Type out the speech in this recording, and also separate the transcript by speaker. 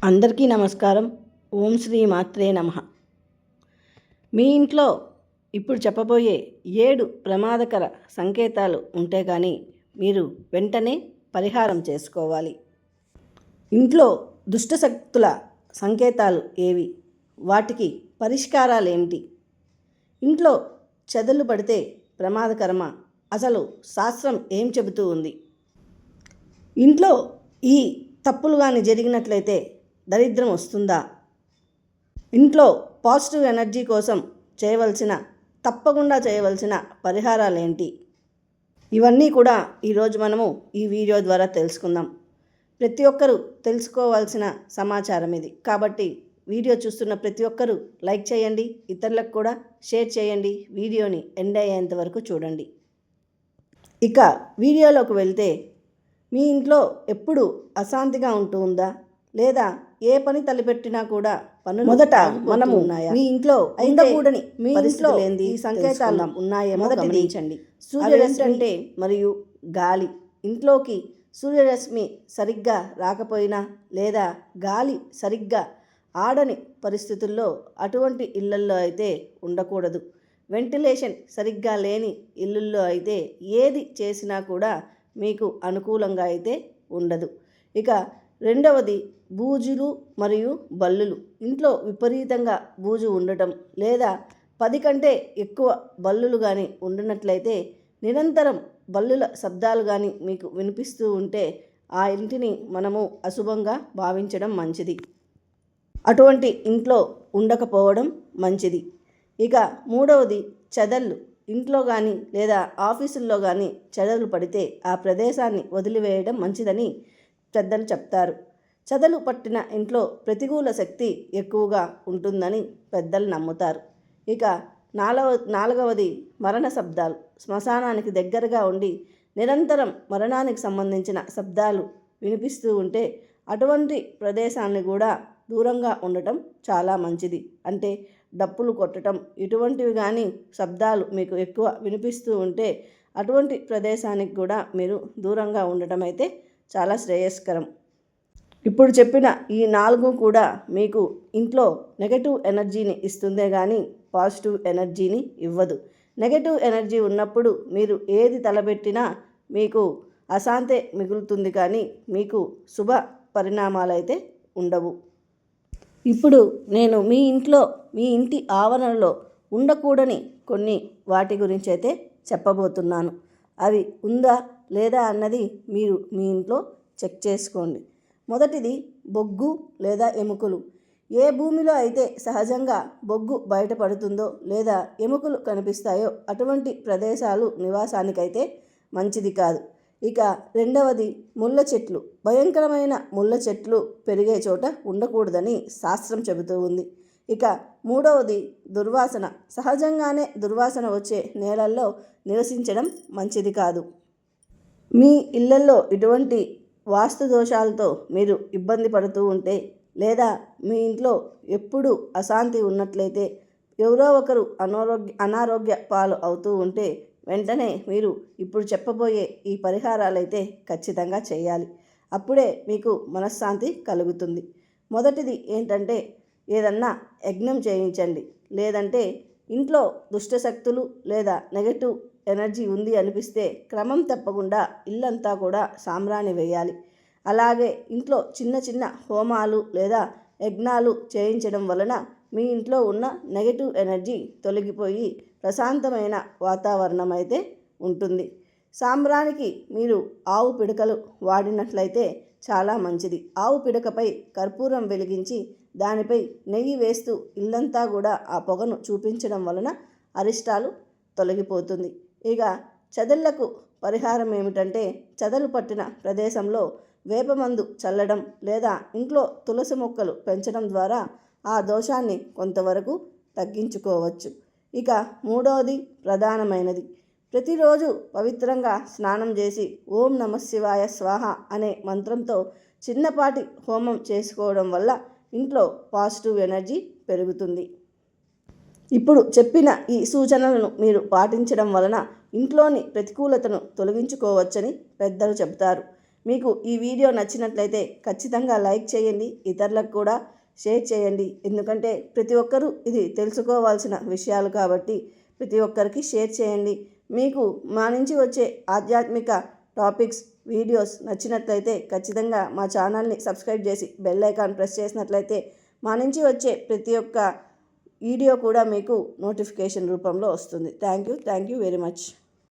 Speaker 1: అందరికీ నమస్కారం. ఓం శ్రీ మాత్రే నమః. మీ ఇంట్లో ఇప్పుడు చెప్పబోయే 7 ప్రమాదకర సంకేతాలు ఉంటే కానీ మీరు వెంటనే పరిహారం చేసుకోవాలి. ఇంట్లో దుష్టశక్తుల సంకేతాలు ఏవి? వాటికి పరిష్కారాలు ఏమిటి? ఇంట్లో చెదలు పడితే ప్రమాదకరమా? అసలు శాస్త్రం ఏం చెబుతూ ఉంది? ఇంట్లో ఈ తప్పులు కానీ జరిగినట్లయితే దరిద్రం వస్తుందా? ఇంట్లో పాజిటివ్ ఎనర్జీ కోసం తప్పకుండా చేయవలసిన పరిహారాలు ఏంటి? ఇవన్నీ కూడా ఈరోజు మనము ఈ వీడియో ద్వారా తెలుసుకుందాం. ప్రతి ఒక్కరూ తెలుసుకోవాల్సిన సమాచారం ఇది. కాబట్టి వీడియో చూస్తున్న ప్రతి ఒక్కరూ లైక్ చేయండి, ఇతరులకు కూడా షేర్ చేయండి, వీడియోని ఎండ్ అయ్యేంత వరకు చూడండి. ఇక వీడియోలోకి వెళ్తే, మీ ఇంట్లో ఎప్పుడు అశాంతిగా ఉంటూ ఉందా? లేదా ఏ పని తలపెట్టినా కూడా పనులు మొదట మనము మీ ఇంట్లో ఉండకూడని మీ ఇంట్లో ఈ సంకేతాలు ఉన్నాయేమో గమనించండి. సూర్యరశ్మి మరియు గాలి. ఇంట్లోకి సూర్యరశ్మి సరిగ్గా రాకపోయినా లేదా గాలి సరిగ్గా ఆడని పరిస్థితుల్లో అటువంటి ఇళ్లల్లో అయితే ఉండకూడదు. వెంటిలేషన్ సరిగ్గా లేని ఇళ్ళల్లో అయితే ఏది చేసినా కూడా మీకు అనుకూలంగా అయితే ఉండదు. ఇక రెండవది బూజులు మరియు బల్లులు. ఇంట్లో విపరీతంగా బూజు ఉండటం లేదా 10 కంటే ఎక్కువ బల్లులు కానీ ఉండినట్లయితే, నిరంతరం బల్లుల శబ్దాలు కానీ మీకు వినిపిస్తూ ఉంటే ఆ ఇంటిని మనము అశుభంగా భావించడం మంచిది. అటువంటి ఇంట్లో ఉండకపోవడం మంచిది. ఇక మూడవది చెదళ్ళు. ఇంట్లో కానీ లేదా ఆఫీసుల్లో కానీ చెదలు పడితే ఆ ప్రదేశాన్ని వదిలివేయడం మంచిదని పెద్దలు చెప్తారు. చెదలు పట్టిన ఇంట్లో ప్రతికూల శక్తి ఎక్కువగా ఉంటుందని పెద్దలు నమ్ముతారు. ఇక నాలుగవది మరణ శబ్దాలు. శ్మశానానికి దగ్గరగా ఉండి నిరంతరం మరణానికి సంబంధించిన శబ్దాలు వినిపిస్తూ ఉంటే అటువంటి ప్రదేశాన్ని కూడా దూరంగా ఉండటం చాలా మంచిది. అంటే డప్పులు కొట్టడం ఇటువంటివి కానీ శబ్దాలు మీకు ఎక్కువ వినిపిస్తూ ఉంటే అటువంటి ప్రదేశానికి కూడా మీరు దూరంగా ఉండటం అయితే చాలా శ్రేయస్కరం. ఇప్పుడు చెప్పిన ఈ 4 కూడా మీకు ఇంట్లో నెగటివ్ ఎనర్జీని ఇస్తుందే కానీ పాజిటివ్ ఎనర్జీని ఇవ్వదు. నెగటివ్ ఎనర్జీ ఉన్నప్పుడు మీరు ఏది తలపెట్టినా మీకు అశాంతే మిగులుతుంది, కానీ మీకు శుభ పరిణామాలు అయితే ఉండవు. ఇప్పుడు నేను మీ ఇంటి ఆవరణలో ఉండకూడని కొన్ని వాటి గురించి అయితే చెప్పబోతున్నాను. అవి ఉందా లేదా అన్నది మీరు మీ ఇంట్లో చెక్ చేసుకోండి. మొదటిది బొగ్గు లేదా ఎముకలు. ఏ భూమిలో అయితే సహజంగా బొగ్గు బయటపడుతుందో లేదా ఎముకలు కనిపిస్తాయో అటువంటి ప్రదేశాలు నివాసానికైతే మంచిది కాదు. ఇక రెండవది ముళ్ళ చెట్లు. భయంకరమైన ముళ్ళ చెట్లు పెరిగే చోట ఉండకూడదని శాస్త్రం చెబుతూ ఉంది. ఇక మూడవది దుర్వాసన. సహజంగానే దుర్వాసన వచ్చే నేలల్లో నివసించడం మంచిది కాదు. మీ ఇళ్లల్లో ఇటువంటి వాస్తు దోషాలతో మీరు ఇబ్బంది పడుతూ ఉంటే లేదా మీ ఇంట్లో ఎప్పుడు అశాంతి ఉన్నట్లయితే, ఎవరో ఒకరు అనారోగ్య పాలు అవుతూ ఉంటే వెంటనే మీరు ఇప్పుడు చెప్పబోయే ఈ పరిహారాలైతే ఖచ్చితంగా చేయాలి. అప్పుడే మీకు మనశ్శాంతి కలుగుతుంది. మొదటిది ఏంటంటే, ఏదన్నా యజ్ఞం చేయించండి. లేదంటే ఇంట్లో దుష్టశక్తులు లేదా నెగటివ్ ఎనర్జీ ఉంది అనిపిస్తే క్రమం తప్పకుండా ఇల్లంతా కూడా సాంబ్రాణి వేయాలి. అలాగే ఇంట్లో చిన్న చిన్న హోమాలు లేదా యజ్ఞాలు చేయించడం వలన మీ ఇంట్లో ఉన్న నెగటివ్ ఎనర్జీ తొలగిపోయి ప్రశాంతమైన వాతావరణం అయితే ఉంటుంది. సాంబ్రాణికి మీరు ఆవు పిడకలు వాడినట్లయితే చాలా మంచిది. ఆవు పిడకపై కర్పూరం వెలిగించి దానిపై నెయ్యి వేస్తూ ఇల్లంతా కూడా ఆ పొగను చూపించడం వలన అరిష్టాలు తొలగిపోతుంది. ఇక చెదళ్లకు పరిహారం ఏమిటంటే, చెదలు పట్టిన ప్రదేశంలో వేపమందు చల్లడం లేదా ఇంట్లో తులసి మొక్కలు పెంచడం ద్వారా ఆ దోషాన్ని కొంతవరకు తగ్గించుకోవచ్చు. ఇక మూడవది ప్రధానమైనది, ప్రతిరోజు పవిత్రంగా స్నానం చేసి ఓం నమఃశివాయ స్వాహ అనే మంత్రంతో చిన్నపాటి హోమం చేసుకోవడం వల్ల ఇంట్లో పాజిటివ్ ఎనర్జీ పెరుగుతుంది. ఇప్పుడు చెప్పిన ఈ సూచనలను మీరు పాటించడం వలన ఇంట్లోని ప్రతికూలతను తొలగించుకోవచ్చని పెద్దలు చెబుతారు. మీకు ఈ వీడియో నచ్చినట్లయితే ఖచ్చితంగా లైక్ చేయండి, ఇతరులకు కూడా షేర్ చేయండి. ఎందుకంటే ప్రతి ఒక్కరూ ఇది తెలుసుకోవాల్సిన విషయాలు కాబట్టి ప్రతి ఒక్కరికి షేర్ చేయండి. మీకు మా నుంచి వచ్చే ఆధ్యాత్మిక టాపిక్స్ వీడియోస్ నచ్చినట్లయితే ఖచ్చితంగా మా ఛానల్ని సబ్స్క్రైబ్ చేసి బెల్ ఐకాన్ ప్రెస్ చేసినట్లయితే మా నుంచి వచ్చే ప్రతి ఒక్క వీడియో కూడా మీకు నోటిఫికేషన్ రూపంలో వస్తుంది. Thank you very much.